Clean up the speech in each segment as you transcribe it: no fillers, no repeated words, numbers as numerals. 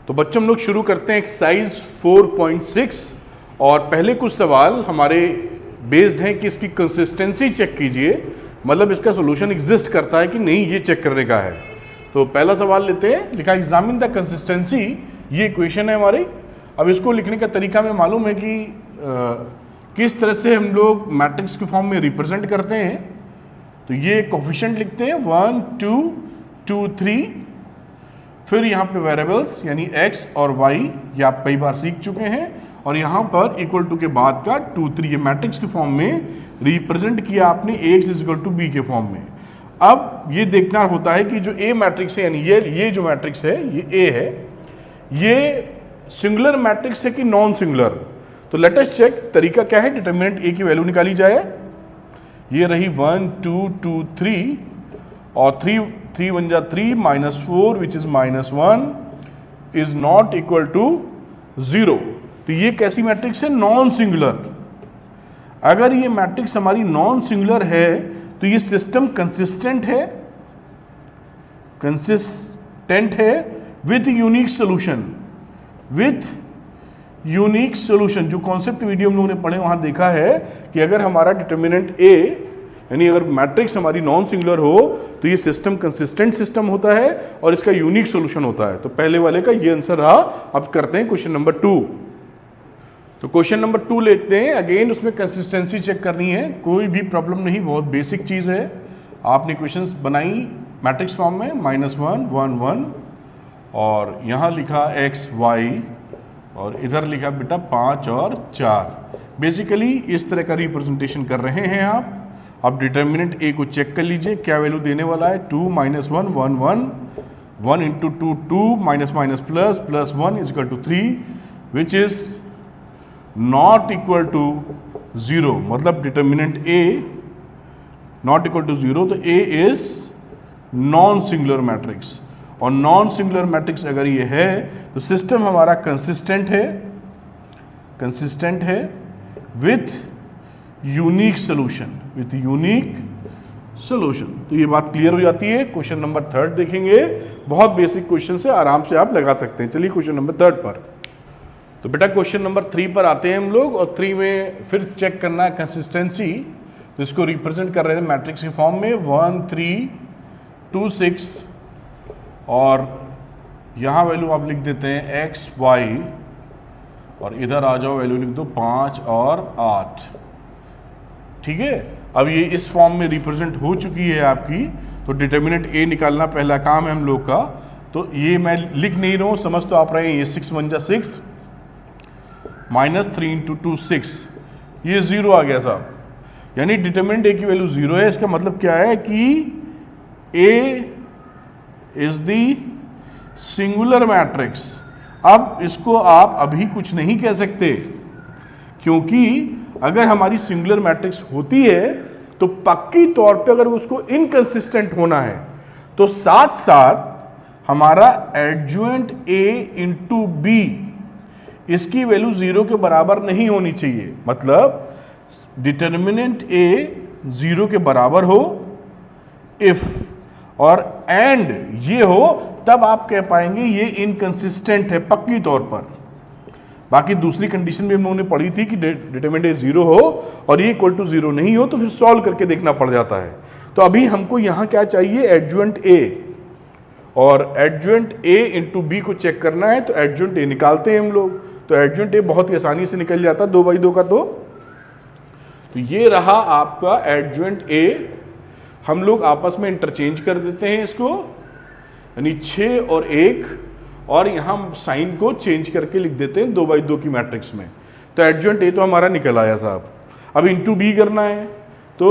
तो बच्चों हम लोग शुरू करते हैं एक्सरसाइज 4.6 और पहले कुछ सवाल हमारे बेस्ड हैं कि इसकी कंसिस्टेंसी चेक कीजिए, मतलब इसका सॉल्यूशन एग्जिस्ट करता है कि नहीं, ये चेक करने का है। तो पहला सवाल लेते हैं, लिखा एग्जामिन द कंसिस्टेंसी, ये इक्वेशन है हमारी। अब इसको लिखने का तरीका हमें मालूम है कि किस तरह से हम लोग मैट्रिक्स के फॉर्म में रिप्रेजेंट करते हैं। तो ये कोफिशिएंट लिखते हैं 1 2 2 3, फिर यहाँ पे वेरिएबल्स यानी x और y, ये आप कई बार सीख चुके हैं, और यहाँ पर इक्वल टू के बाद का 2 3, ये मैट्रिक्स के फॉर्म में रिप्रेजेंट किया आपने ax इक्वल टू b के फॉर्म में। अब ये देखना होता है कि जो a मैट्रिक्स है, यानी ये जो मैट्रिक्स है ये a है, ये सिंगुलर मैट्रिक्स है कि नॉन सिंगुलर। तो लेट अस चेक, तरीका क्या है, डिटरमिनेंट a की वैल्यू निकाली जाए। ये रही 1 2 2 3 और 3 1 जा 3 -4 which is -1 is not equal to 0। तो ये कैसी मैट्रिक्स है, नॉन सिंगुलर। अगर ये मैट्रिक्स हमारी नॉन सिंगुलर है तो ये सिस्टम कंसिस्टेंट है with unique solution. Unique solution जो कॉन्सेप्ट वीडियो हम लोगों ने पढ़े वहां देखा है कि अगर हमारा डिटरमिनेंट a, यानी अगर मैट्रिक्स हमारी नॉन सिंगुलर हो तो ये सिस्टम कंसिस्टेंट सिस्टम होता है और इसका यूनिक सॉल्यूशन होता है। तो पहले वाले का ये आंसर रहा। अब करते हैं क्वेश्चन नंबर 2। तो क्वेश्चन नंबर 2 लेते हैं। अगेन उसमें कंसिस्टेंसी चेक करनी है, कोई भी प्रॉब्लम नहीं, बहुत बेसिक चीज़ है। आपने क्वेश्चंस बनाई मैट्रिक्स फॉर्म में -1 1 1 और यहाँ लिखा x y और इधर लिखा बेटा 5 और 4। बेसिकली इस तरह का रिप्रेजेंटेशन कर रहे हैं आप। अब डिटर्मिनेंट a को चेक कर लीजिए, क्या वैल्यू देने वाला है, 2 -1 1 1 1 into 2 2 minus minus plus plus 1 is equal to 3 which is not equal to 0। मतलब determinant a not equal to 0, तो a is non singular matrix. और नॉन सिंगुलर मैट्रिक्स अगर ये है तो सिस्टम हमारा कंसिस्टेंट है विथ यूनिक सोल्यूशन। तो ये बात क्लियर हो जाती है। क्वेश्चन नंबर 3 देखेंगे, बहुत बेसिक क्वेश्चन से आराम से आप लगा सकते हैं। चलिए क्वेश्चन नंबर 3 पर। तो बेटा क्वेश्चन नंबर 3 पर आते हैं हम लोग, और 3 में फिर चेक करना है कंसिस्टेंसी। तो इसको रिप्रेजेंट कर रहे हैं मैट्रिक्स के फॉर्म में 1 3 2 6, और यहाँ वैल्यू आप लिख देते हैं x y, और इधर आ जाओ वैल्यू लिख दो 5 और 8। ठीक है, अब ये इस फॉर्म में रिप्रेजेंट हो चुकी है आपकी। तो डिटर्मिनेंट a निकालना पहला काम है हम लोग का। तो ये मैं लिख नहीं रहा हूँ, समझ तो आप रहे हैं। ये 6 1 जा 6 -3 इंटू 2 6, ये 0 आ गया साहब, यानी डिटर्मिनेंट a की वैल्यू 0 है। इसका मतलब क्या है कि a is the singular matrix. अब इसको आप अभी कुछ नहीं कह सकते, क्योंकि अगर हमारी सिंगुलर मैट्रिक्स होती है तो पक्की तौर पे अगर उसको इनकंसिस्टेंट होना है तो साथ साथ हमारा एडजुएंट a इंटू b, इसकी वैल्यू 0 के बराबर नहीं होनी चाहिए। मतलब डिटर्मिनेंट a 0 के बराबर हो इफ, और एंड ये हो, तब आप कह पाएंगे ये इनकंसिस्टेंट है पक्की तौर पर। बाकी दूसरी कंडीशन भी हम लोगों ने पढ़ी थी कि डिटरमिनेंट 0 हो और ये इक्वल टू 0 नहीं हो तो फिर सॉल्व करके देखना पड़ जाता है। तो अभी हमको यहाँ क्या चाहिए, एडजुएंट a, और एडजुएंट a इंटू b को चेक करना है। तो एडजुएंट a निकालते हैं हम लोग। तो एडजुएंट a बहुत ही आसानी से निकल जाता है, 2/2 का 2। तो ये रहा आपका एडजुएंट a। हम लोग आपस में इंटरचेंज कर देते हैं इसको, यानी 6 और 1, और यहाँ साइन को चेंज करके लिख देते हैं 2/2 की मैट्रिक्स में। तो एडजुएंट a तो हमारा निकल आया साहब। अब इंटू b करना है, तो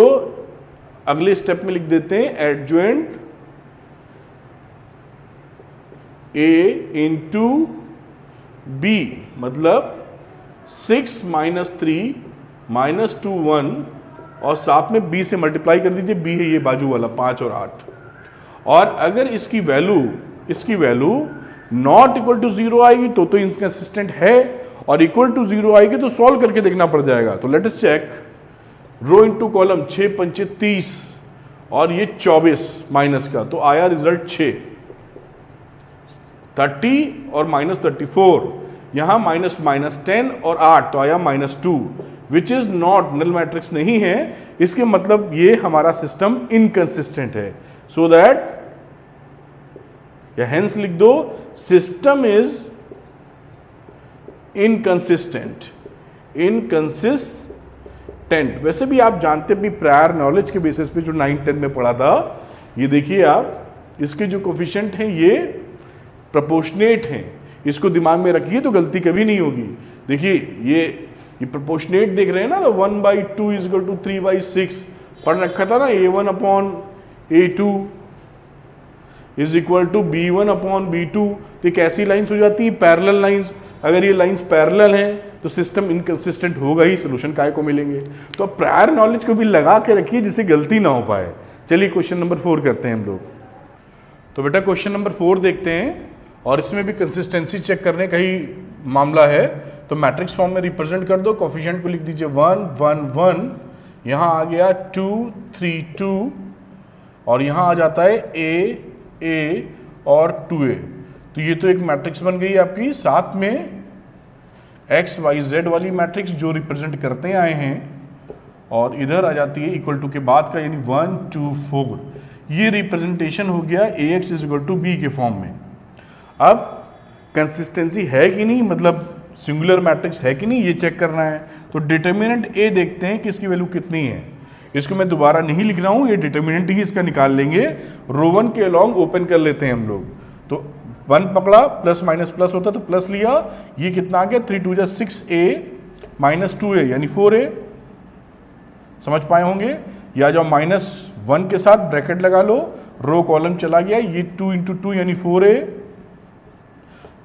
अगले स्टेप में लिख देते हैं एडजुएंट a इंटू b, मतलब 6 -3 -2 1, और साथ में b से मल्टीप्लाई कर दीजिए। b है ये बाजू वाला 5 और 8। और अगर इसकी वैल्यू नॉट इक्वल टू 0 आएगी तो इनकंसिस्टेंट है, और इक्वल टू 0 आएगी तो सॉल्व करके देखना पड़ जाएगा। तो late us check, rho into column 6 5 30 और ये 24 माइनस का, तो आया रिजल्ट 6। 30 और -34, यहाँ -10 और 8 तो आया -2, which is not null matrix नहीं है। इसके मतलब ये हमारा सिस्टम इनकंसिस्टेंट है। सो दैट या हेंस लिख दो सिस्टम इज इनकंसिस्टेंट। वैसे भी आप जानते भी प्रायर नॉलेज के बेसिस पे जो 9th-10th में पढ़ा था, ये देखिए आप इसके जो कोफिशिएंट हैं ये प्रोपोर्शनेट हैं। इसको दिमाग में रखिए तो गलती कभी नहीं होगी। देखिए ये प्रोपोर्शनेट देख रहे हैं ना, तो 1/2 = 3/6 पढ़ रखा था ना। A1/A2 = B1/B2। तो एक ऐसी लाइन्स हो जाती है पैरेलल लाइन्स। अगर ये लाइन्स पैरेलल हैं तो सिस्टम इनकंसिस्टेंट होगा ही, सोल्यूशन काय को मिलेंगे। तो अब प्रायर नॉलेज को भी लगा के रखिए जिससे गलती ना हो पाए। चलिए क्वेश्चन नंबर 4 करते हैं हम लोग। तो बेटा क्वेश्चन नंबर 4 देखते हैं, और इसमें भी कंसिस्टेंसी चेक करने का ही मामला है। तो मैट्रिक्स फॉर्म में रिप्रेजेंट कर दो। कोफिशिएंट को लिख दीजिए 1 1 1, यहाँ आ गया 2 3 2, और यहाँ आ जाता है A और 2A। तो ये तो एक मैट्रिक्स बन गई आपकी। साथ में एक्स वाई जेड वाली मैट्रिक्स जो रिप्रेजेंट करते आए हैं, और इधर आ जाती है इक्वल टू के बाद का, यानी 1 2 4। ये रिप्रेजेंटेशन हो गया AX = B के फॉर्म में। अब कंसिस्टेंसी है कि नहीं, मतलब सिंगुलर मैट्रिक्स है कि नहीं, ये चेक करना है। तो डिटर्मिनेंट A देखते हैं कि इसकी वैल्यू कितनी है। इसको मैं दोबारा नहीं लिख रहा हूँ, ये डिटर्मिनेंट ही इसका निकाल लेंगे। रो 1 के अलॉन्ग ओपन कर लेते हैं हम लोग। तो 1 पकड़ा, प्लस माइनस प्लस होता तो प्लस लिया। ये कितना आ गया 3 2 6A -2A यानी 4A। समझ पाए होंगे। या जो -1 के साथ ब्रैकेट लगा लो, रो कॉलम चला गया, ये 2 × 2 यानी 4A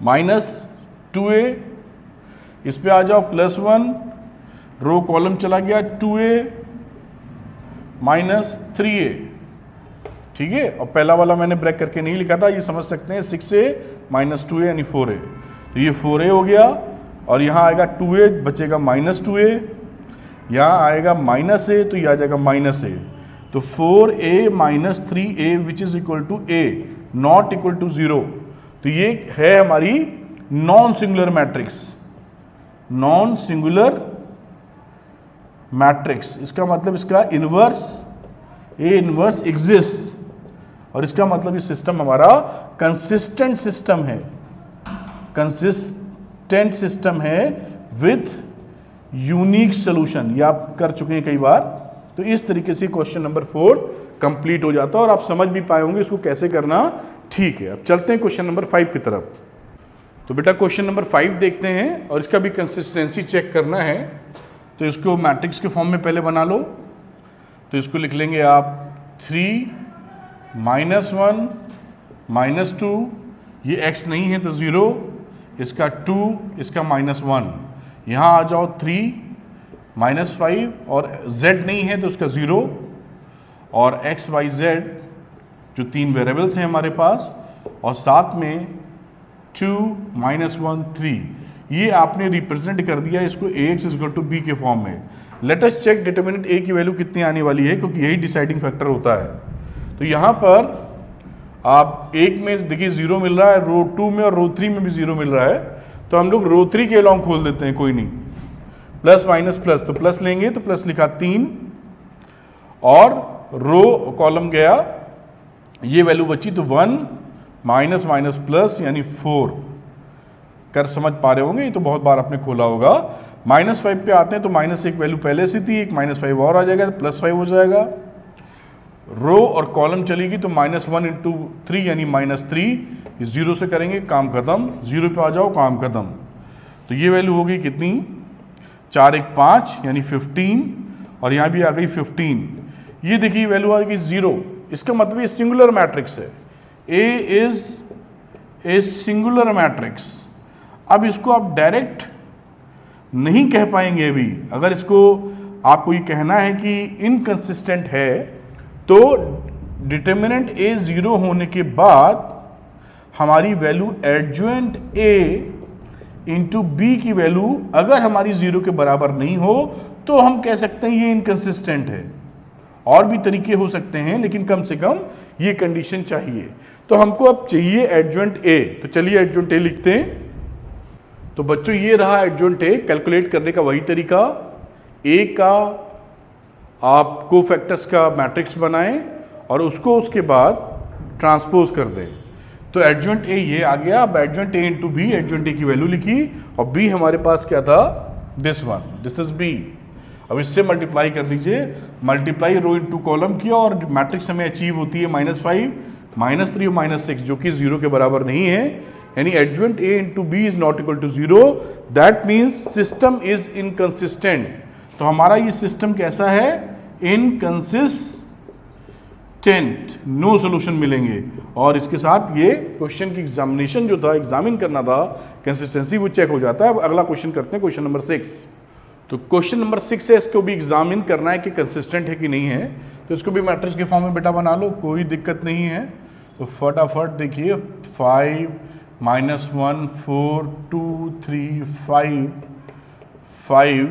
-2A। इस पे आ जाओ +1, रो कॉलम चला गया 2A -3A। ठीक है, और पहला वाला मैंने ब्रेक करके नहीं लिखा था, ये समझ सकते हैं 6A -2A यानी 4A। तो ये 4A हो गया, और यहाँ आएगा 2A, बचेगा -2A, यहाँ आएगा -A, तो ये आ जाएगा -A। तो 4A -3A which is equal to A, not equal to 0। तो ये है हमारी non singular matrix. Non singular matrix, इसका मतलब इसका इनवर्स A इनवर्स एग्जिस्ट, और इसका मतलब ये सिस्टम हमारा कंसिस्टेंट सिस्टम है। कंसिस्टेंट सिस्टम है विथ यूनिक सोल्यूशन। ये आप कर चुके हैं कई बार। तो इस तरीके से क्वेश्चन नंबर 4 कंप्लीट हो जाता है, और आप समझ भी पाए होंगे इसको कैसे करना। ठीक है, अब चलते हैं क्वेश्चन नंबर 5 की तरफ। तो बेटा क्वेश्चन नंबर 5 देखते हैं, और इसका भी कंसिस्टेंसी चेक करना है। तो इसको मैट्रिक्स के फॉर्म में पहले बना लो। तो इसको लिख लेंगे आप 3 -1 -2, ये x नहीं है तो 0, इसका 2, इसका -1। यहाँ आ जाओ 3 -5, और z नहीं है तो उसका 0, और x y z जो 3 वेरिएबल्स हैं हमारे पास, और साथ में 2 -1 3। ये आपने रिप्रेजेंट कर दिया इसको AX = B के फॉर्म में। Let us check determinant A की वैल्यू कितनी आने वाली है, क्योंकि यही डिसाइडिंग फैक्टर होता है। तो यहाँ पर आप एक में देखिए 0 मिल रहा है, रो 2 में और रो 3 में भी 0 मिल रहा है। तो हम लोग रो 3 के अलॉन्ग खोल देते हैं, कोई नहीं, प्लस माइनस प्लस, तो प्लस लेंगे तो प्लस लिखा 3, और रो कॉलम गया, ये वैल्यू बची तो 1 माइनस माइनस प्लस यानी 4 कर समझ पा रहे होंगे। ये तो बहुत बार आपने खोला होगा। -5 पे आते हैं तो -1 वैल्यू पहले से थी, एक -5 और आ जाएगा तो +5 हो जाएगा। रो और कॉलम चलेगी तो -1 × 3 यानी -3, इस 0 से करेंगे काम खत्म, 0 पे आ जाओ काम खत्म। तो ये वैल्यू हो गई कितनी 4 1 5 यानी 15, और यहाँ भी आ गई 15। ये देखिए वैल्यू आ गई 0, इसका मतलब ये सिंगुलर मैट्रिक्स है। A is a singular matrix. अब इसको आप डायरेक्ट नहीं कह पाएंगे अभी। अगर इसको आपको ये कहना है कि इनकंसिस्टेंट है, तो डिटर्मिनेंट A 0 होने के बाद हमारी value adjoint A into B की वैल्यू अगर हमारी 0 के बराबर नहीं हो तो हम कह सकते हैं ये इनकंसिस्टेंट है। और भी तरीके हो सकते हैं, लेकिन कम से कम ये कंडीशन चाहिए। तो हमको अब चाहिए एडजॉइंट ए, तो चलिए एडजॉइंट ए लिखते हैं। तो बच्चों ये रहा एडजॉइंट ए। कैलकुलेट करने का वही तरीका, ए का आप कोफैक्टर्स का मैट्रिक्स बनाएं और उसको उसके बाद ट्रांसपोज कर दें। तो एडजॉइंट ए ये आ गया। अब adjoint A into B, adjoint A की वैल्यू लिखी और बी हमारे पास क्या था, this one, this is B. अब इससे मल्टीप्लाई कर दीजिए, मल्टीप्लाई रो इंटू कॉलम किया और मैट्रिक्स हमें अचीव होती है -5, -3 और -6, जो कि 0 के बराबर नहीं है। यानी adjoint A into B is not equal to 0, that means system is inconsistent. तो हमारा ये सिस्टम कैसा है, इनकंसिस्टेंट, नो सोल्यूशन मिलेंगे। और इसके साथ ये क्वेश्चन की एग्जामिनेशन जो था, एग्जामिन करना था कंसिस्टेंसी, वो चेक हो जाता है। अब अगला क्वेश्चन करते हैं, क्वेश्चन नंबर 6। तो क्वेश्चन नंबर 6 है, इसको भी एग्जामिन करना है कि कंसिस्टेंट है कि नहीं है। तो इसको भी मैट्रिक्स के फॉर्म में बेटा बना लो, कोई दिक्कत नहीं है। तो फटाफट देखिए, 5 -1 4 2 3 5 5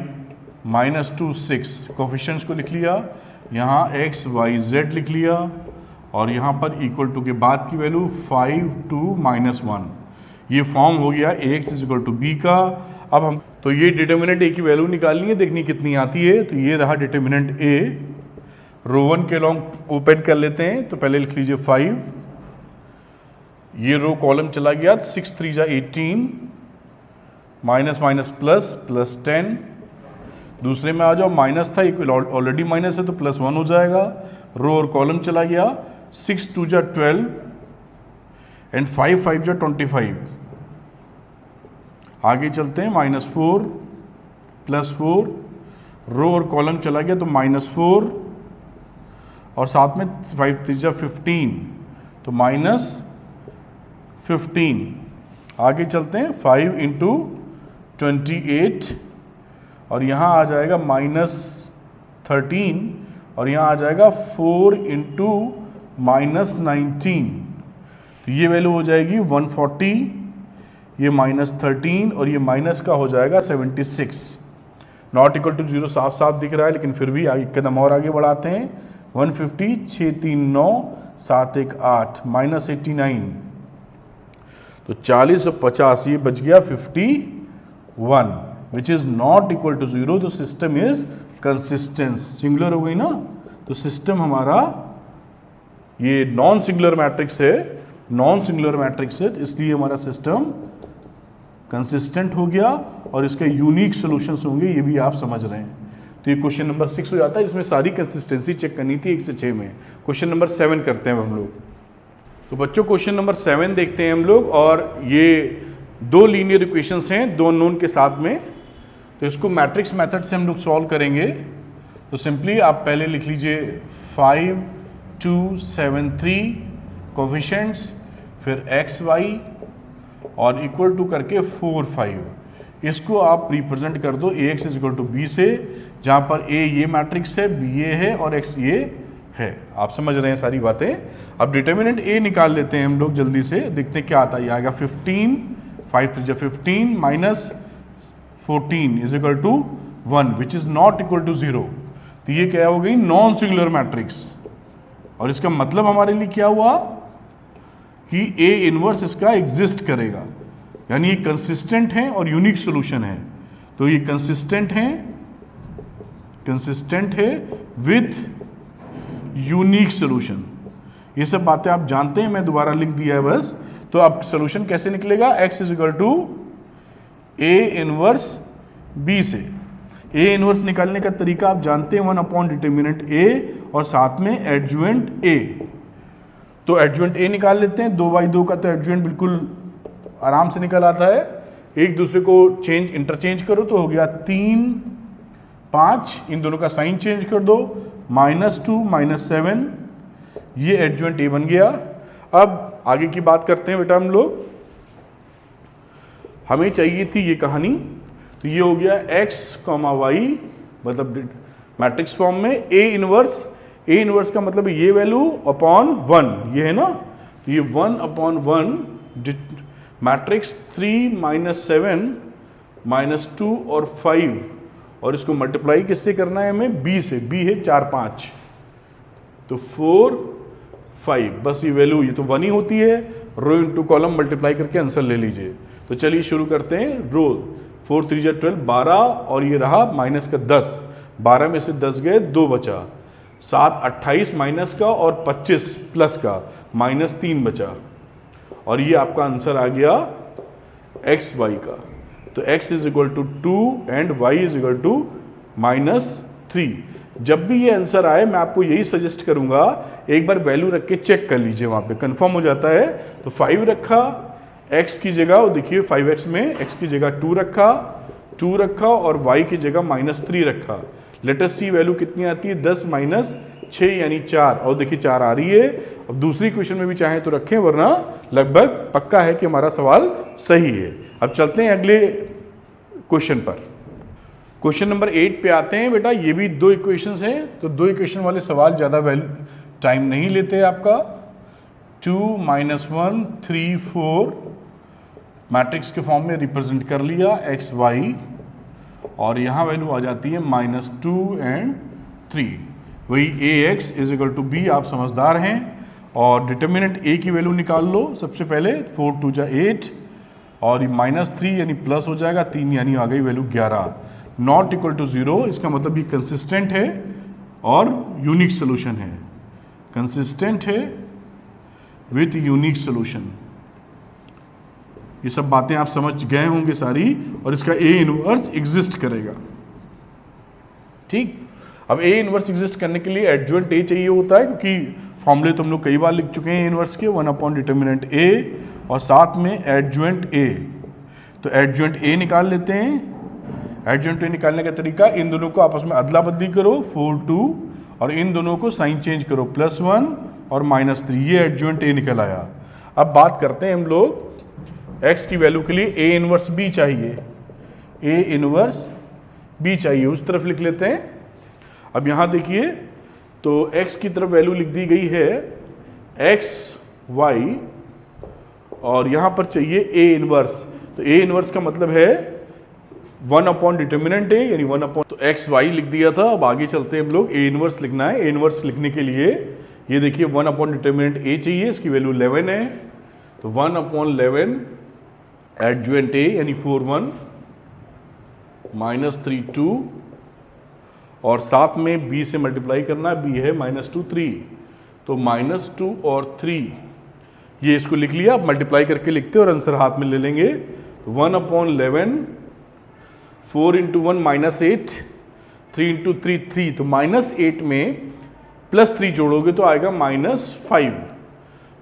-2 6, कोफिशिएंट्स को लिख लिया। यहाँ x y z लिख लिया और यहाँ पर इक्वल टू के बाद की वैल्यू 5 2 -1, ये फॉर्म हो गया ax इक्वल टू b का। अब हम तो ये डिटर्मिनेंट a की वैल्यू निकालनी है, देखनी कितनी आती है। तो ये रहा डिटर्मिनेंट a, रो 1 के लॉन्ग ओपन कर लेते हैं। तो पहले लिख लीजिए 5, ये रो कॉलम चला गया, 6 3 जा 18, माइनस माइनस प्लस, प्लस 10। दूसरे में आ जाओ, माइनस था, एक ऑलरेडी माइनस है तो +1 हो जाएगा। रो और कॉलम चला गया, 6 2 जा 12 एंड 5 5 जा 25। आगे चलते हैं, -4 +4, रो और कॉलम चला गया तो -4 और साथ में 5 3 जा 15 तो -15। आगे चलते हैं, 5 × 28 और यहाँ आ जाएगा -13 और यहाँ आ जाएगा 4 × -19। तो ये वैल्यू हो जाएगी 140, ये -13 और ये माइनस का हो जाएगा 76। नॉट इक्वल टू 0 साफ साफ दिख रहा है, लेकिन फिर भी एक कदम और आगे बढ़ाते हैं। 150 6 3 9 7 1 8 -89, तो 40 और 50 ये बच गया 51, which is not equal to 0। तो सिस्टम इज कंसिस्टेंस, सिंगुलर हो गई ना, तो सिस्टम हमारा ये नॉन सिंगुलर मैट्रिक्स है, नॉन सिंगुलर मैट्रिक्स है, इसलिए हमारा सिस्टम कंसिस्टेंट हो गया और इसके यूनिक सॉल्यूशंस होंगे, ये भी आप समझ रहे हैं। तो ये क्वेश्चन नंबर 6 हो जाता है। इसमें सारी कंसिस्टेंसी चेक करनी थी 1 से 6 में। क्वेश्चन नंबर 7 करते हैं हम लोग। तो बच्चों क्वेश्चन नंबर 7 देखते हैं हम लोग, और ये 2 लीनियर इक्वेशंस हैं 2 अननोन के साथ में। तो इसको मैट्रिक्स मेथड से हम लोग सॉल्व करेंगे। तो सिंपली आप पहले लिख लीजिए 5 2 7 3 कोफिशिएंट्स, फिर x y और इक्वल टू करके 4 5। इसको आप रिप्रेजेंट कर दो ax इक्वल टू b से, जहाँ पर a ये मैट्रिक्स है, b ये है और x ये है। आप समझ रहे हैं सारी बातें। अब डिटर्मिनेंट a निकाल लेते हैं हम लोग जल्दी से, देखते हैं क्या आता है। ये आएगा 15, 5 3 15 -14 is equal to 1, which is not equal to 0। तो ये क्या हो गई, नॉन सिंगुलर मैट्रिक्स। और इसका मतलब हमारे लिए क्या हुआ कि A इनवर्स इसका एग्जिस्ट करेगा, यानी ये कंसिस्टेंट है और यूनिक सॉल्यूशन है। तो ये कंसिस्टेंट है विथ यूनिक सॉल्यूशन। ये सब बातें आप जानते हैं, मैं दोबारा लिख दिया है बस। तो अब सॉल्यूशन कैसे निकलेगा, x is equal to A inverse B से। A इनवर्स निकालने का तरीका आप जानते हैं, 1 डिटर्मिनेंट A और साथ में एडजॉइंट A। तो एडजॉइंट A निकाल लेते हैं। 2/2 का तो एडजॉइंट बिल्कुल आराम से निकल आता है। एक दूसरे को इंटरचेंज करो तो हो गया 3 5, इन दोनों का साइन चेंज कर दो, -2 -7, ये एडजॉइंट A बन गया। अब आगे की बात करते हैं बेटा हम लोग। हमें चाहिए थी ये कहानी, तो ये हो गया x, y, मतलब मैट्रिक्स फॉर्म में A इनवर्स का मतलब ये वैल्यू अपॉन 1, ये है ना। तो ये 1/1 मैट्रिक्स 3 -7 -2 और 5, और इसको मल्टीप्लाई किससे करना है हमें, b से। b है 4 5, तो 4 5, बस ये वैल्यू ये तो 1 ही होती है, रो इंटू कॉलम मल्टीप्लाई करके आंसर ले लीजिए। तो चलिए शुरू करते हैं। रो 4 3 जा 12, 12 और ये रहा माइनस का 10, 12 में से 10 गए, 2 बचा, 7 28 माइनस का और 25 प्लस का, -3 बचा, और ये आपका आंसर आ गया एक्स वाई का। तो x is equal to 2 and y is equal to -3। जब भी ये आंसर आए मैं आपको यही सजेस्ट करूंगा, एक बार वैल्यू रख के चेक कर लीजिए, वहां पे कंफर्म हो जाता है। तो 5 रखा x की जगह, और देखिए 5x में x की जगह 2 रखा और y की जगह -3 रखा। लेट अस सी वैल्यू कितनी आती है, 10 माइनस 6 यानी 4, और देखिए 4 आ रही है। अब दूसरी क्वेश्चन में भी चाहें तो रखें, वरना लगभग पक्का है कि हमारा सवाल सही है। अब चलते हैं अगले क्वेश्चन पर। क्वेश्चन नंबर 8 पे आते हैं। बेटा ये भी 2 इक्वेशंस हैं, तो 2 इक्वेशन वाले सवाल ज़्यादा टाइम नहीं लेते आपका। 2 -1 3 4 मैट्रिक्स के फॉर्म में रिप्रेजेंट कर लिया एक्स वाई, और यहाँ वैल्यू आ जाती है -2 एंड 3। वही a x is equal to b, आप समझदार हैं। और डिटर्मिनेंट ए की वैल्यू निकाल लो सबसे पहले। 4 2 जा 8, और ये -3 यानी प्लस हो जाएगा, 3 यानी आ गई वैल्यू 11। नॉट इक्वल टू 0, इसका मतलब ये कंसिस्टेंट है और यूनिक सोल्यूशन है। कंसिस्टेंट है विथ यूनिक सोल्यूशन। ये सब बातें आप समझ गए होंगे सारी, और इसका ए इनवर्स एग्जिस्ट करेगा। ठीक, अब ए इनवर्स एग्जिस्ट करने के लिए एडजॉइंट ए चाहिए होता है, क्योंकि फॉर्मूले तो हम लोग कई बार लिख चुके हैं इनवर्स के, 1/डिटर्मिनेंट ए और साथ में एडजॉइंट ए। तो एडजॉइंट ए निकाल लेते हैं। एडजॉइंट ए निकालने का तरीका, इन दोनों को आपस में अदला बदली करो 4 2, और इन दोनों को साइन चेंज करो +1 और -3, ये एडजॉइंट ए निकल आया। अब बात करते हैं हम लोग x की वैल्यू के लिए ए इनवर्स बी चाहिए, ए इनवर्स बी चाहिए, उस तरफ लिख लेते हैं। अब यहाँ देखिए, तो x की तरफ वैल्यू लिख दी गई है एक्स वाई, और यहाँ पर चाहिए ए इनवर्स। तो ए इनवर्स का मतलब है 1/डिटर्मिनेंट ए, यानी 1/, तो एक्स वाई लिख दिया था। अब आगे चलते हैं हम लोग, ए इनवर्स लिखना है। ए इनवर्स लिखने के लिए ये देखिए 1/डिटर्मिनेंट ए चाहिए, इसकी वैल्यू 11 है। तो 1/11 एडजॉइंट ए यानी 4 1 -3 2, और साथ में b से मल्टीप्लाई करना, b है -2 3, तो -2 और 3, ये इसको लिख लिया। आप मल्टीप्लाई करके लिखते और आंसर हाथ में ले लेंगे। 1/11, 4 × 1 -8, 3 × 3 3, तो -8 में +3 जोड़ोगे तो आएगा -5।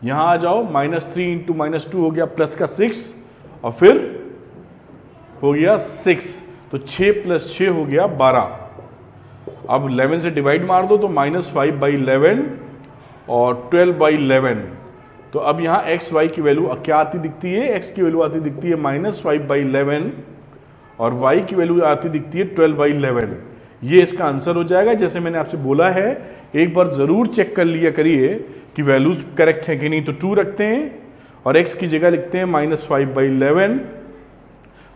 यहाँ आ जाओ, -3 × -2 हो गया प्लस का 6, और फिर हो गया 6, तो 6 + 6 हो गया 12। अब 11 से डिवाइड मार दो तो -5/11 और 12/11। तो अब यहाँ एक्स वाई की वैल्यू क्या आती दिखती है, x की वैल्यू आती दिखती है -5/11, और y की वैल्यू आती दिखती है 12/11। ये इसका आंसर हो जाएगा। जैसे मैंने आपसे बोला है, एक बार ज़रूर चेक कर लिया करिए कि वैल्यूज करेक्ट है कि नहीं। तो 2 रखते हैं और x की जगह लिखते हैं -5/11,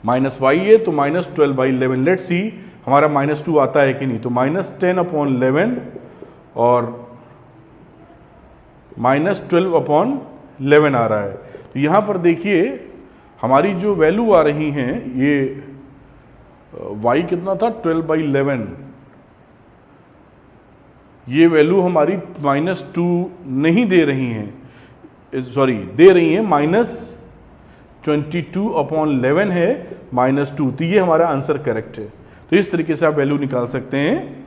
-y है तो -12/11। लेट्स सी हमारा -2 आता है कि नहीं। तो -10/11 और -12/11 आ रहा है। तो यहाँ पर देखिए हमारी जो वैल्यू आ रही हैं, ये y कितना था 12/11, ये वैल्यू हमारी -2 नहीं दे रही हैं, सॉरी दे रही हैं -22/11 है -2। तो ये हमारा आंसर करेक्ट है। तो इस तरीके से आप वैल्यू निकाल सकते हैं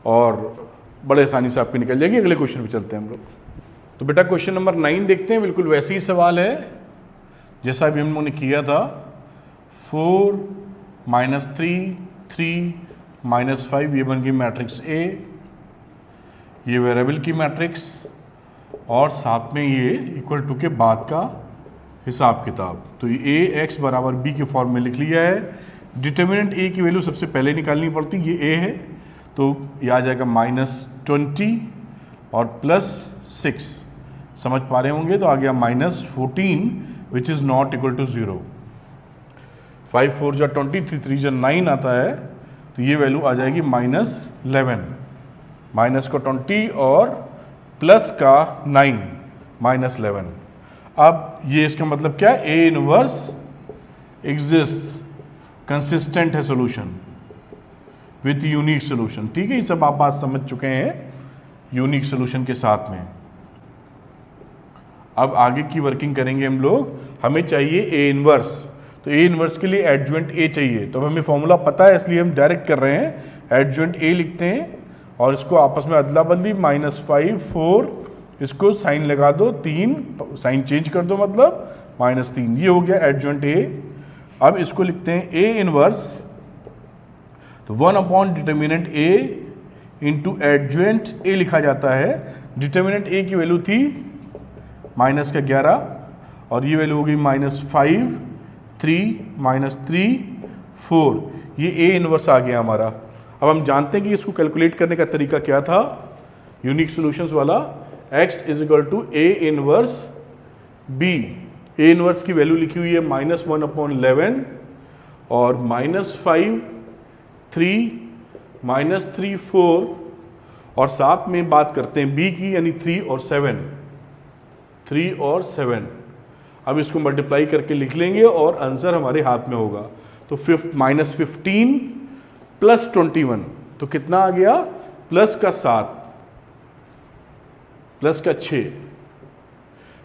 और बड़े आसानी से आपकी निकल जाएगी। अगले क्वेश्चन पे चलते हैं हम लोग। तो बेटा क्वेश्चन नंबर 9 देखते हैं। बिल्कुल वैसे ही सवाल है जैसा अभी हम लोगों ने किया था। 4 -3 3 -5, ये बन गई मैट्रिक्स ए, ये वेरिएबल की मैट्रिक्स, और साथ में ये इक्वल टू के बाद का हिसाब किताब। तो ये a x बराबर b के फॉर्म में लिख लिया है। डिटर्मिनेंट a की वैल्यू सबसे पहले निकालनी पड़ती, ये a है तो ये आ जाएगा -20 और +6, समझ पा रहे होंगे। तो आ गया -14 which is not equal to 0। 5 4 = 20, 3 3 = 9 आता है, तो ये वैल्यू आ जाएगी -11। माइनस का 20 और प्लस का 9 माइनस 11। अब ये इसका मतलब क्या है, ए इनवर्स एग्जिस्ट, कंसिस्टेंट है सोल्यूशन विथ यूनिक सोल्यूशन। ठीक है, ये सब आप बात समझ चुके हैं यूनिक सोल्यूशन के साथ में। अब आगे की वर्किंग करेंगे हम लोग। हमें चाहिए ए इनवर्स, तो ए इनवर्स के लिए एडजॉइंट ए चाहिए। तो हमें फॉर्मूला पता है इसलिए हम डायरेक्ट कर रहे हैं, एडजॉइंट ए लिखते हैं और इसको आपस में अदला बदली, -5 4, इसको साइन लगा दो 3, साइन चेंज कर दो मतलब -3, ये हो गया एडजॉइंट ए। अब इसको लिखते हैं ए इनवर्स, तो 1 upon determinant A into adjoint A लिखा जाता है। डिटर्मिनेंट ए की वैल्यू थी माइनस का 11 और ये वैल्यू हो गई -5 3 -3 4, ये ए इनवर्स आ गया हमारा। अब हम जानते हैं कि इसको कैलकुलेट करने का तरीका क्या था, यूनिक सॉल्यूशंस वाला, x = A inverse b। A inverse की वैल्यू लिखी हुई है -1/11 और -5 3 -3 4, और साथ में बात करते हैं b की, यानी 3 और 7। अब इसको मल्टीप्लाई करके लिख लेंगे और आंसर हमारे हाथ में होगा। तो -15 प्लस 21, तो कितना आ गया, प्लस का 7 प्लस का 6।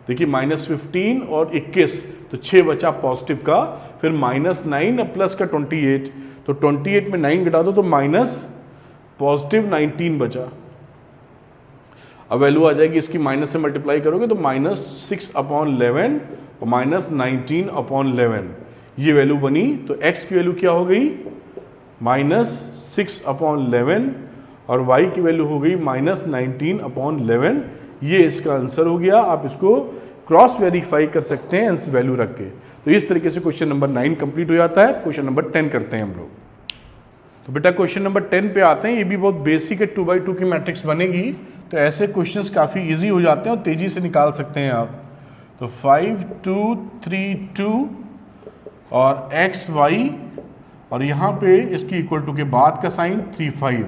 देखिए -15 और 21, तो 6 बचा पॉजिटिव का, फिर -9 और प्लस का 28, तो 28 में 9 घटा दो तो +19 बचा। अब वैल्यू आ जाएगी इसकी, माइनस से मल्टीप्लाई करोगे तो -6/11 और -19/11, ये वैल्यू बनी। तो x की वैल्यू क्या हो गई, -6/11 और y की वैल्यू हो गई -19/11। ये इसका आंसर हो गया। आप इसको क्रॉस वेरीफाई कर सकते हैं इस वैल्यू रख के। तो इस तरीके से क्वेश्चन नंबर 9 कंप्लीट हो जाता है। क्वेश्चन नंबर 10 करते हैं हम लोग। तो बेटा क्वेश्चन नंबर 10 पे आते हैं। ये भी बहुत बेसिक है, 2x2 की मैट्रिक्स बनेगी, तो ऐसे क्वेश्चंस काफ़ी इजी हो जाते हैं और तेज़ी से निकाल सकते हैं आप। तो 5 2 3 2 और xy, और यहाँ पे इसकी इक्वल टू के बाद का साइन 3 5,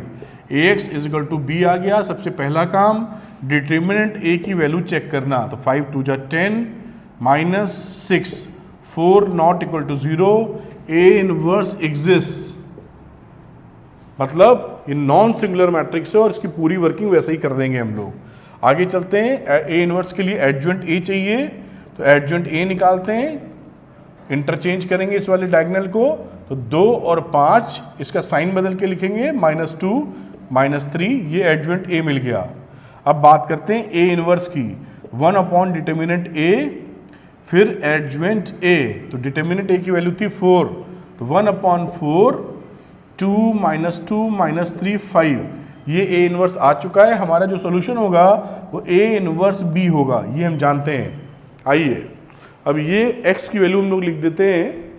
ax = b आ गया। सबसे पहला काम डिटर्मिनेंट a की वैल्यू चेक करना। तो 5 2 जा 10 -6 4 not equal to 0, a inverse exist, मतलब ये नॉन सिंगुलर मैट्रिक्स है और इसकी पूरी वर्किंग वैसे ही कर देंगे हम लोग। आगे चलते हैं। ए इनवर्स के लिए एडजॉइंट ए चाहिए, तो एडजॉइंट ए निकालते हैं, इंटरचेंज करेंगे इस वाले डायगोनल को। तो 2 और 5, इसका साइन बदल के लिखेंगे, -2 -3, ये एडजॉइंट ए मिल गया। अब बात करते हैं ए इनवर्स की। 1 अपॉन डिटर्मिनेंट ए, फिर एडजॉइंट ए, तो डिटर्मिनेंट ए की वैल्यू थी 4, तो 1/4 2 -3 5, ये ए इनवर्स आ चुका है। हमारा जो सोल्यूशन होगा वो ए इनवर्स बी होगा, ये हम जानते हैं। आइए अब ये x की वैल्यू हम लोग लिख देते हैं,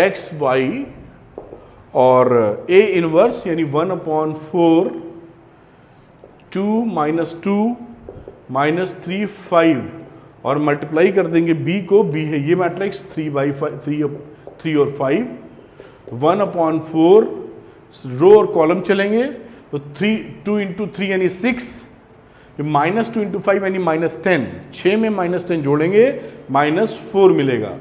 x y और ए इनवर्स यानी 1/4 2 -3 5, और मल्टीप्लाई कर देंगे b को, b है ये मैट्रिक्स 3 और 5, 1/4 रो और कॉलम चलेंगे, तो 2 × 3 यानी 6, -2 × 5 यानी -10, 6 में -10 जोड़ेंगे -4 मिलेगा,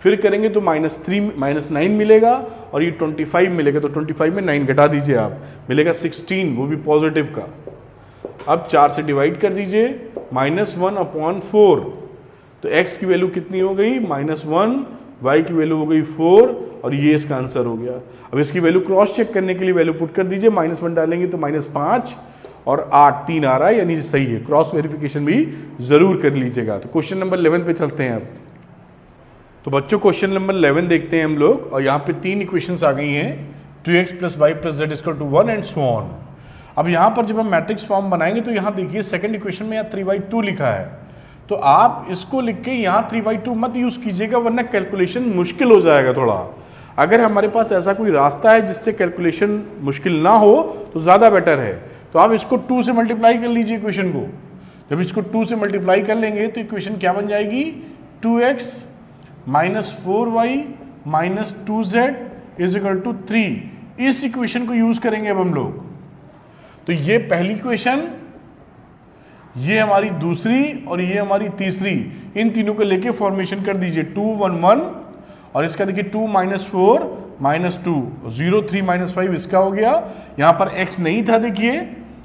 फिर करेंगे तो -9 मिलेगा, और ये 25 मिलेगा, तो 25 में 9 घटा दीजिए आप, मिलेगा 16, वो भी पॉजिटिव का। अब 4 से डिवाइड कर दीजिए, -1/4, तो x की वैल्यू कितनी हो गई, -1, y की वैल्यू हो गई 4, और ये इसका आंसर हो गया। अब इसकी वैल्यू क्रॉस चेक करने के लिए वैल्यू पुट कर दीजिए, -1 डालेंगे तो -5 और 8 3 आ रहा है, यानी सही है। क्रॉस वेरिफिकेशन भी जरूर कर लीजिएगा। तो क्वेश्चन नंबर 11 पे चलते हैं अब। तो बच्चों क्वेश्चन नंबर 11 देखते हैं हम लोग, और यहाँ पे 3 इक्वेशंस आ गई हैं, 2x + y + z = 1 and so on. अब यहाँ पर जब हम मैट्रिक्स फॉर्म बनाएंगे तो यहाँ देखिए सेकंड इक्वेशन में यहाँ 3/2 लिखा है, तो आप इसको लिख के यहाँ 3/2 मत यूज कीजिएगा, वरना कैलकुलेशन मुश्किल हो जाएगा थोड़ा। अगर हमारे पास ऐसा कोई रास्ता है जिससे कैलकुलेशन मुश्किल ना हो तो ज़्यादा बेटर है। तो आप इसको 2 से मल्टीप्लाई कर लीजिए इक्वेशन को। जब इसको 2 से मल्टीप्लाई कर लेंगे तो इक्वेशन क्या बन जाएगी, 2x - 4y - 2z = 3। इस इक्वेशन को यूज करेंगे अब हम लोग। तो ये पहली इक्वेशन, ये हमारी दूसरी और ये हमारी तीसरी, इन तीनों को लेके फॉर्मेशन कर दीजिए 2 1 1, और इसका देखिए 2 - 4 - 2 0 3 - 5 इसका हो गया। यहाँ पर x नहीं था, देखिए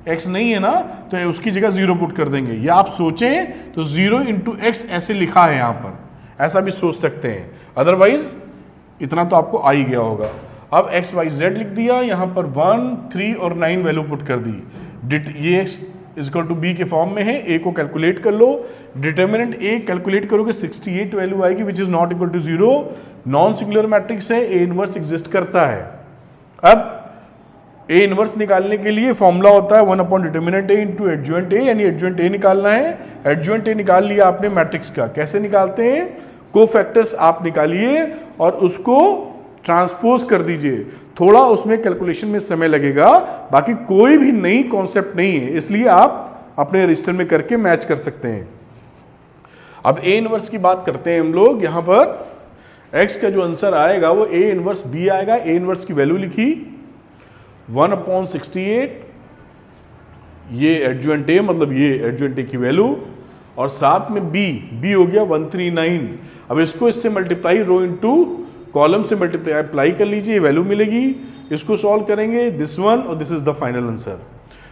x नहीं है ना, तो उसकी जगह 0 पुट कर देंगे। या आप सोचें तो 0 × x ऐसे लिखा है यहाँ पर, ऐसा भी सोच सकते हैं, अदरवाइज इतना तो आपको आ ही गया होगा। अब x y z लिख दिया, यहाँ पर 1 3 और 9 वैल्यू पुट कर दी। ये x = b के फॉर्म में है, a को कैलकुलेट कर लो। डिटर्मिनेंट a कैलकुलेट करोगे 68 वैल्यू आएगी, which is not equal to 0। Non singular matrix है, a इनवर्स एग्जिस्ट करता है। अब a इनवर्स निकालने के लिए फॉर्मूला होता है 1 डिटर्मिनेंट a × एडजॉइंट a, यानी एडजॉइंट a निकालना है। एडजॉइंट a निकाल लिया आपने मैट्रिक्स का। कैसे निकालते हैं? कोफैक्टर्स आप निकालिए और उसको ट्रांसपोज कर दीजिए। थोड़ा उसमें कैलकुलेशन में समय लगेगा, बाकी कोई भी नई कॉन्सेप्ट नहीं है, इसलिए आप अपने रजिस्टर में करके मैच कर सकते हैं। अब a इनवर्स की बात करते हैं हम लोग। यहां पर x का जो आंसर आएगा वो a इनवर्स b आएगा। a इनवर्स की वैल्यू लिखी 1/68, ये एडजॉइंट a, मतलब ये एडजॉइंट a की वैल्यू, और साथ में b हो गया 139। अब इसको इससे मल्टीप्लाई, रो इनटू कॉलम से मल्टीप्लाई कर लीजिए, वैल्यू मिलेगी। इसको सॉल्व करेंगे, दिस वन, और this is the final answer.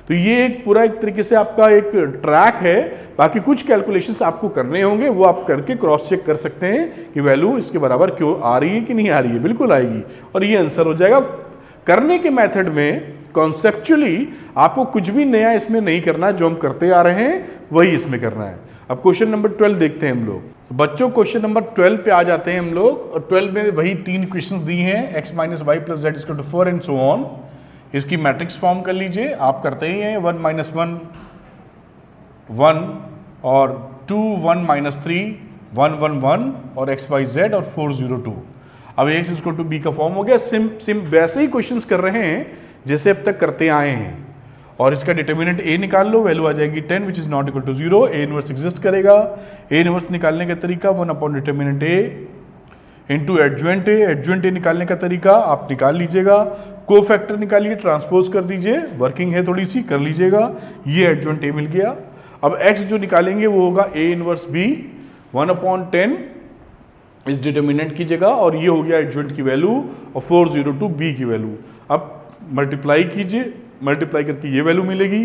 तो ये एक पूरा एक तरीके से आपका एक ट्रैक है। बाकी कुछ कैलकुलेशंस आपको करने होंगे, वो आप करके क्रॉस चेक कर सकते हैं कि वैल्यू इसके बराबर क्यों आ रही है कि नहीं आ रही है। बिल्कुल आएगी और ये आंसर हो जाएगा। करने के मेथड में कॉन्सेप्चुअली आपको कुछ भी नया इसमें नहीं करना, जो हम करते आ रहे हैं वही इसमें करना है। अब क्वेश्चन नंबर 12 देखते हैं हम लोग। तो बच्चों क्वेश्चन नंबर 12 पे आ जाते हैं हम लोग, और 12 में वही 3 इक्वेशंस दी हैं, x - y + z = 4 and so on. इसकी मैट्रिक्स फॉर्म कर लीजिए, आप करते ही हैं 1 - 1 1 और 2 1 - 3 1 1 1 और x y z और 4 0 2। अब x = b का फॉर्म हो गया। सिम वैसे ही क्वेश्चंस कर रहे हैं जैसे अब तक करते आए हैं। और इसका डिटर्मिनेंट a निकाल लो, वैल्यू आ जाएगी 10, which is not equal to 0। a inverse exist करेगा। a इनवर्स निकालने का तरीका 1 determinant a into adjoint a। Adjoint a निकालने का तरीका आप निकाल लीजिएगा, कोफैक्टर निकालिए, ट्रांसपोज कर दीजिए, वर्किंग है थोड़ी सी, कर लीजिएगा। ये एडजॉइंट a मिल गया। अब x जो निकालेंगे वो होगा a इनवर्स b 1/10 इस डिटर्मिनेंट की जगह, और ये हो गया एडजॉइंट की वैल्यू और 402 b की वैल्यू। अब मल्टीप्लाई कीजिए, मल्टीप्लाई करके ये वैल्यू मिलेगी।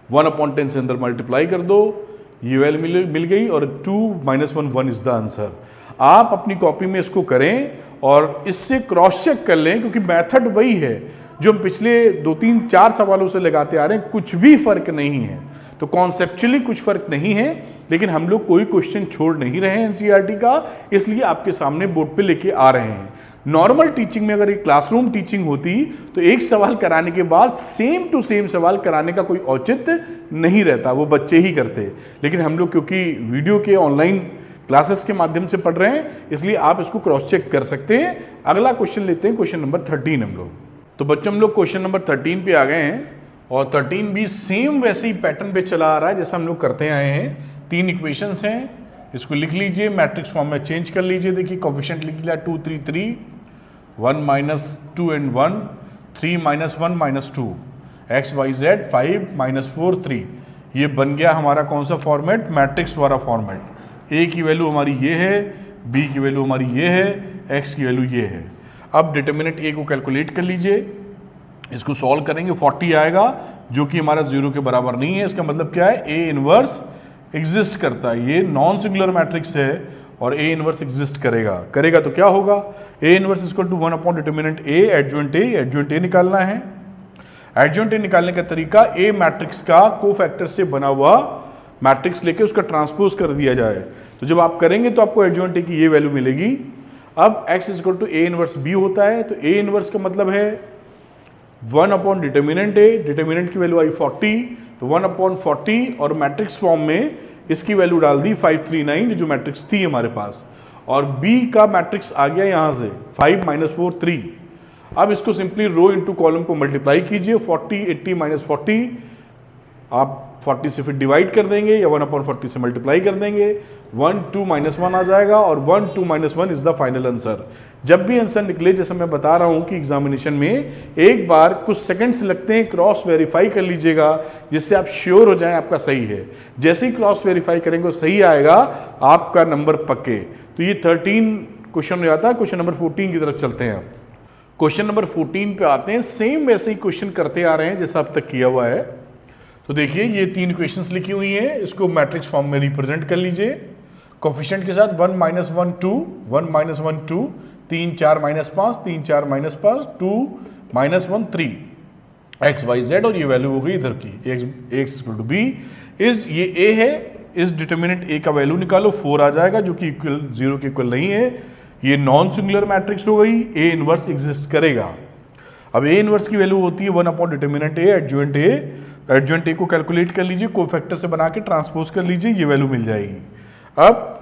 1/10 से अंदर मल्टीप्लाई कर दो, ये वैल्यू मिल गई, और 2 - 1 1 इज द आंसर। आप अपनी कॉपी में इसको करें और इससे क्रॉस चेक कर लें, क्योंकि मेथड वही है जो हम पिछले 2 3 4 सवालों से लगाते आ रहे हैं, कुछ भी फर्क नहीं है। तो कॉन्सेप्चुअली कुछ फर्क नहीं है, लेकिन हम लोग कोई क्वेश्चन छोड़ नहीं रहे हैं एनसीईआरटी का, इसलिए आपके सामने बोर्ड पे लेके आ रहे हैं। नॉर्मल टीचिंग में अगर एक क्लासरूम टीचिंग होती तो एक सवाल कराने के बाद सेम टू सेम सवाल कराने का कोई औचित्य नहीं रहता, वो बच्चे ही करते। लेकिन हम लोग क्योंकि वीडियो के ऑनलाइन क्लासेस के माध्यम से पढ़ रहे हैं, इसलिए आप इसको क्रॉस चेक कर सकते हैं। अगला क्वेश्चन लेते हैं, क्वेश्चन नंबर 13 हम लोग। तो बच्चों हम लोग क्वेश्चन नंबर 13 पे आ गए हैं, और 13 भी सेम वैसे ही पैटर्न पे चला आ रहा है जैसा हम लोग करते आए हैं। 3 इक्वेशंस हैं, इसको लिख लीजिए, मैट्रिक्स फॉर्म में चेंज कर लीजिए। देखिए कोफिशिएंट लिख लिया 2 3 3, 1 - 2 and 1, 3 - 1 - 2, x y z 5 - 4 3। ये बन गया हमारा कौन सा फॉर्मेट? मैट्रिक्स वाला फॉर्मेट। a की वैल्यू हमारी ये है, b की वैल्यू हमारी ये है, x की वैल्यू ये है। अब डिटर्मिनेंट a को कैलकुलेट कर लीजिए, इसको सॉल्व करेंगे 40 आएगा, जो कि हमारा 0 के बराबर नहीं है। इसका मतलब क्या है? a इनवर्स एग्जिस्ट करता है। ये नॉन सिंगुलर मैट्रिक्स है और a इनवर्स एग्जिस्ट करेगा तो क्या होगा? a inverse equal to 1 determinant a adjoint a निकालना है। एडजॉइंट a निकालने का तरीका, a मैट्रिक्स का कोफैक्टर से बना हुआ मैट्रिक्स लेके उसका ट्रांसपोज कर दिया जाए। तो जब आप करेंगे तो आपको एडजॉइंट a की ये वैल्यू मिलेगी। अब x equal to a inverse b होता है, तो a इनवर्स का मतलब है 1 डिटर्मिनेंट a, डिटर्मिनेंट की वैल्यू आई 40, तो 1/40 और मैट्रिक्स फॉर्म में इसकी वैल्यू डाल दी 539, जो मैट्रिक्स थी हमारे पास, और b का मैट्रिक्स आ गया यहां से 5 - 4 3। अब इसको सिंपली रो इनटू कॉलम को मल्टीप्लाई कीजिए, 40 80 - 40 आप 40 से फिर डिवाइड कर देंगे या 1/40 से मल्टीप्लाई कर देंगे, 1 2 -1 आ जाएगा और 1 2 -1 इज द फाइनल आंसर। जब भी आंसर निकले, जैसे मैं बता रहा हूं कि एग्जामिनेशन में एक बार कुछ सेकंड्स लगते हैं, क्रॉस वेरीफाई कर लीजिएगा जिससे आप श्योर हो जाएं आपका सही है। जैसे ही क्रॉस वेरीफाई करेंगे सही आएगा, आपका नंबर पक्के। तो ये 13 क्वेश्चन हो जाता है। क्वेश्चन नंबर 14 की तरफ चलते हैं। क्वेश्चन नंबर 14 पे आते हैं। सेम वैसे ही क्वेश्चन करते आ रहे हैं जैसा अब तक किया हुआ है। तो देखिए ये 3 इक्वेशंस लिखी हुई हैं, इसको मैट्रिक्स फॉर्म में रिप्रेजेंट कर लीजिए। कोफिशिएंट के साथ 1 -1 2, 1 -1 2, 3 4 -5, 3 4 -5, 2 -1 3, x y z, और ये वैल्यू हो गई इधर की x = b। इस ये a है, इस डिटर्मिनेंट a का वैल्यू निकालो, 4 आ जाएगा जो कि इक्वल 0 के इक्वल नहीं है। ये नॉन सिंगुलर मैट्रिक्स हो गई, a इनवर्स एग्जिस्ट करेगा। अब a इनवर्स की वैल्यू होती है 1/डिटर्मिनेंट a adjoint a। Adjoint a को कैलकुलेट कर लीजिए, कोफैक्टर से बना के ट्रांसपोज कर लीजिए, ये वैल्यू मिल जाएगी। अब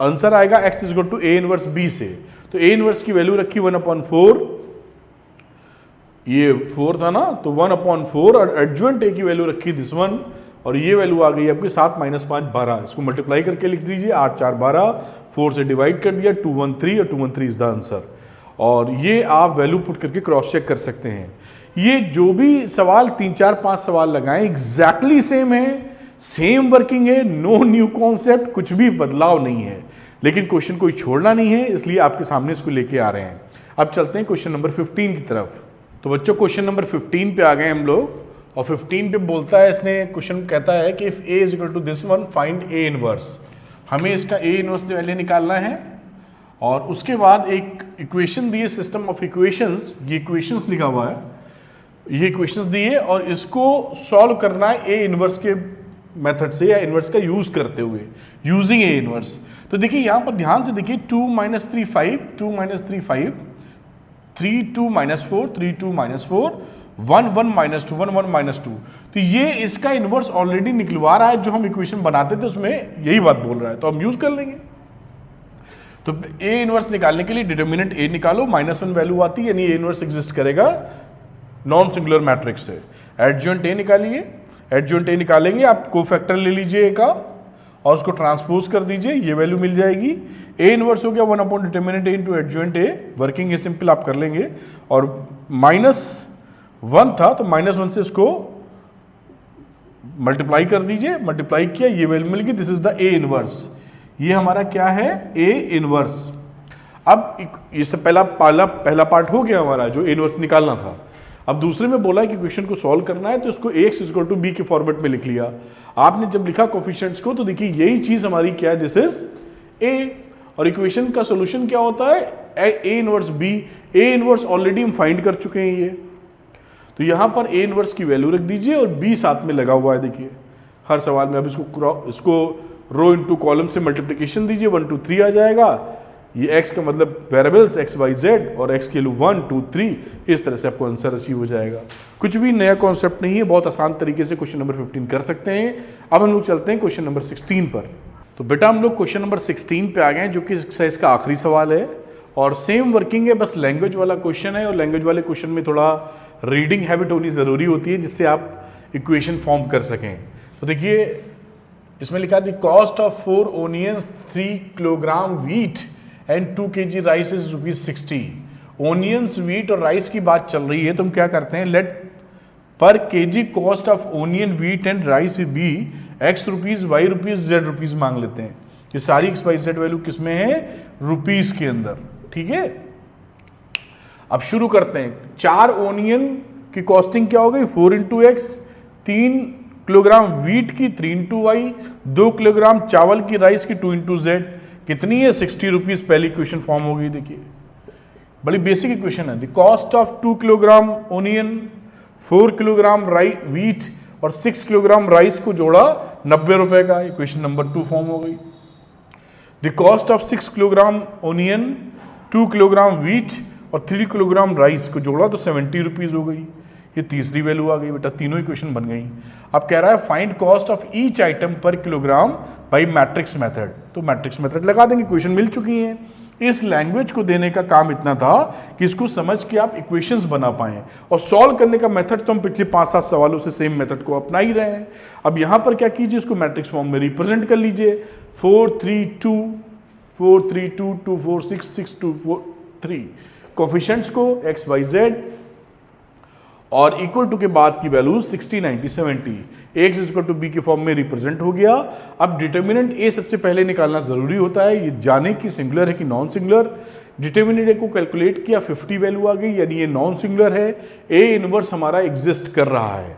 आंसर आएगा x = a इनवर्स b से। तो a इनवर्स की वैल्यू रखी 1/4, ये 4 था ना, तो 1/4, और एडजॉइंट a की वैल्यू रखी दिस वन, और ये वैल्यू आ गई आपकी 7 - 5 12। इसको मल्टीप्लाई करके लिख दीजिए, 8 4 12, 4 से डिवाइड कर दिया, 2 1 3, और 2 1 3 इज द आंसर। और ये आप वैल्यू पुट करके क्रॉस चेक कर सकते हैं। ये जो भी सवाल 3 4 5 सवाल लगाएं एग्जैक्टली सेम है, सेम वर्किंग है, नो न्यू कॉन्सेप्ट, कुछ भी बदलाव नहीं है। लेकिन क्वेश्चन कोई छोड़ना नहीं है, इसलिए आपके सामने इसको लेके आ रहे हैं। अब चलते हैं क्वेश्चन नंबर 15 की तरफ। तो बच्चों क्वेश्चन नंबर 15 पे आ गए हम लोग, और 15 पे बोलता है, इसने क्वेश्चन कहता है कि if a = this one find a inverse. हमें इसका a इनवर्स वैल्यू निकालना है, और उसके बाद एक इक्वेशन दी है, सिस्टम ऑफ इक्वेशंस, ये इक्वेशंस लिखा हुआ है, ये इक्वेशंस दी है, और इसको सॉल्व करना है a इनवर्स के मेथड से या इनवर्स का यूज करते हुए, यूजिंग a इनवर्स। तो देखिए यहां पर ध्यान से देखिए, 2 - 3 5, 2 - 3 5, 3 2 - 4, 3 2 - 4, 1 1 - 2, 1 1 - 2। तो ये इसका इनवर्स ऑलरेडी निकलवा रहा है, जो हम इक्वेशन बनाते थे उसमें यही बात बोल रहा है, तो हम यूज कर लेंगे। तो a इनवर्स निकालने के लिए डिटर्मिनेंट a निकालो, -1 वैल्यू आती है, यानी a इनवर्स एग्जिस्ट करेगा नॉन सिंगुलर मैट्रिक्स से। एडजॉइंट a निकालिए, एडजॉइंट a निकालेंगे आप, कोफैक्टर ले लीजिए a का और उसको ट्रांसपोज कर दीजिए, ये वैल्यू मिल जाएगी। a इनवर्स हो गया 1/डिटर्मिनेंट a into adjoint a, working है सिंपल आप कर लेंगे, और -1 था तो -1 से इसको मल्टीप्लाई कर दीजिए, मल्टीप्लाई किया, ये वैल्यू मिल गई, this is the a inverse. ये हमारा क्या है, a इनवर्स। अब इससे पहला पार्ट हो गया हमारा, जो a इनवर्स निकालना था। अब दूसरे में बोला है कि क्वेश्चन को सॉल्व करना है, तो इसको x = b के फॉर्मेट में लिख लिया। आपने जब लिखा कोफिशिएंट्स को, तो देखिए यही चीज हमारी क्या है, दिस इज a, और इक्वेशन का सोल्यूशन क्या होता है, a inverse b। a inverse already हम फाइंड कर चुके हैं ये, तो यहां पर a इनवर्स की वैल्यू रख दीजिए और b साथ में लगा हुआ है। देखिए हर सवाल में अब इसको रो इनटू कॉलम से मल्टीप्लिकेशन दीजिए, 1 2 3 आ जाएगा। ये x का मतलब वेरिएबल्स x y z, और x के लिए 1 2 3, इस तरह से आपको आंसर अचीव हो जाएगा। कुछ भी नया कॉन्सेप्ट नहीं है, बहुत आसान तरीके से क्वेश्चन नंबर 15 कर सकते हैं। अब हम लोग चलते हैं क्वेश्चन नंबर 16 पर। तो बेटा हम लोग क्वेश्चन नंबर 16 पे आ गए हैं, जो कि एक्सरसाइज का आखिरी सवाल है, और सेम वर्किंग है, बस लैंग्वेज वाला क्वेश्चन है, और लैंग्वेज वाले क्वेश्चन में थोड़ा रीडिंग हैबिट होनी ज़रूरी होती है, जिससे आप इक्वेशन फॉर्म कर सकें। तो देखिए इसमें लिखा the cost of 4 onions, 3 kilogram wheat and 2 kg rice is ₹60। Onions, wheat और राइस की बात चल रही है, तो हम क्या करते हैं, let per kg cost of onion, wheat and rice be x rupees, y rupees, z rupees मांग लेते हैं। ये सारी x y z वैल्यू किस में है, रुपीज के अंदर, ठीक है। अब शुरू करते हैं। 4 ओनियन की कॉस्टिंग क्या हो गई, 4 × x, 3 किलोग्राम व्हीट की 3 × y, 2 किलोग्राम चावल की, राइस की 2 × z, कितनी है, 60 रुपीज। पहली इक्वेशन फॉर्म हो गई। देखिए बड़ी बेसिक इक्वेशन है। The cost of 2 kilogram onion, 4 kilogram wheat और 6 किलोग्राम राइस को जोड़ा 90 रुपए का। इक्वेशन नंबर 2 फॉर्म हो गई। The cost of 6 kilogram onion, 2 kilogram wheat और 3 किलोग्राम राइस को जोड़ा तो 70 रुपीज हो गई। ये तीसरी वैल्यू आ गई बेटा, तीनों इक्वेशन बन गई। अब कह रहा है find cost of each item पर किलोग्राम बाय मैट्रिक्स मेथड। तो मैट्रिक्स मेथड लगा देंगे, इक्वेशन मिल चुकी है। इस लैंग्वेज को देने का काम इतना था कि इसको समझ के आप इक्वेशंस बना पाएं, और सॉल्व करने का मेथड तो हम पिछले 5-7 सवालों से सेम मेथड को अपना ही रहे हैं। अब यहां पर क्या कीजिए, इसको मैट्रिक्स फॉर्म में रिप्रेजेंट कर लीजिए, 4 3 2 4 3 2 2 4 6 6 2 4 3, कोफिशिएंट्स को x y z और इक्वल टू के बाद की values 60 90 70, x equal to b के फॉर्म में रिप्रेजेंट हो गया। अब डिटर्मिनेंट a सबसे पहले निकालना जरूरी होता है, ये जाने की सिंगुलर है कि नॉन सिंगुलर। डिटर्मिनेंट a को कैलकुलेट किया, 50 वैल्यू आ गई, यानी ये नॉन सिंगुलर है, a इनवर्स हमारा एग्जिस्ट कर रहा है।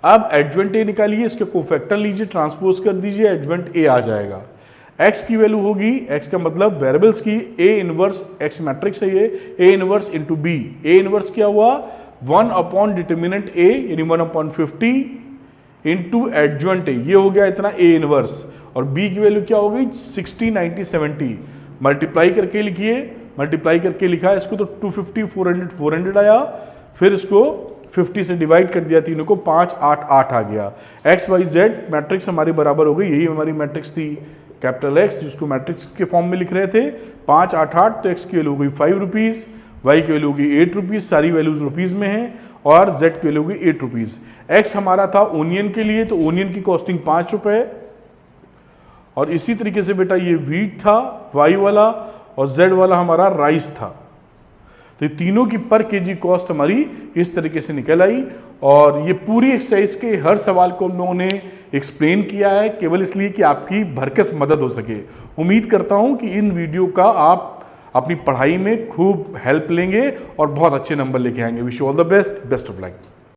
अब एडजवेंट a निकालिए, इसके कोफैक्टर लीजिए, ट्रांसपोज कर दीजिए, एडजवेंट a आ जाएगा। x की वैल्यू होगी, x का मतलब वेरिएबल्स की, a इनवर्स x मैट्रिक्स है ये, a inverse into b, a inverse क्या हुआ 1 अपॉन डिटर्मिनेंट a यानी 1 अपॉन 50 इंटू एडजवेंट a, ये हो गया इतना a इनवर्स, और b की वैल्यू क्या हो गई 60 90 70, मल्टीप्लाई करके लिखिए, मल्टीप्लाई करके लिखा इसको तो 250 400 400 आया, फिर इसको 50 से डिवाइड कर दिया तीनों को, 5 8 8 आ गया। x y z मैट्रिक्स हमारी बराबर हो गई, यही हमारी मैट्रिक्स थी कैपिटल X, जिसको मैट्रिक्स के फॉर्म में लिख रहे थे, 5 8 8, तो x की वैल्यू हो गई 5 रुपीज, y की वैल्यू होगी 8 रुपीज, सारी वैल्यूज रुपीज में है, और z की वैल्यू होगी 8 रुपीज। x हमारा था ओनियन के लिए, तो ओनियन की कॉस्टिंग 5 रुपए, और इसी तरीके से बेटा ये व्हीट था y वाला, और z वाला हमारा राइस था। तो ये तीनों की पर केजी कॉस्ट हमारी इस तरीके से निकल आई, और ये पूरी एक्सरसाइज के हर सवाल को हम लोगों ने एक्सप्लेन किया है, केवल इसलिए कि आपकी भरकस मदद हो सके। उम्मीद करता हूं कि इन वीडियो का आप अपनी पढ़ाई में खूब हेल्प लेंगे और बहुत अच्छे नंबर लेके आएंगे। Wish you all the best, best of luck.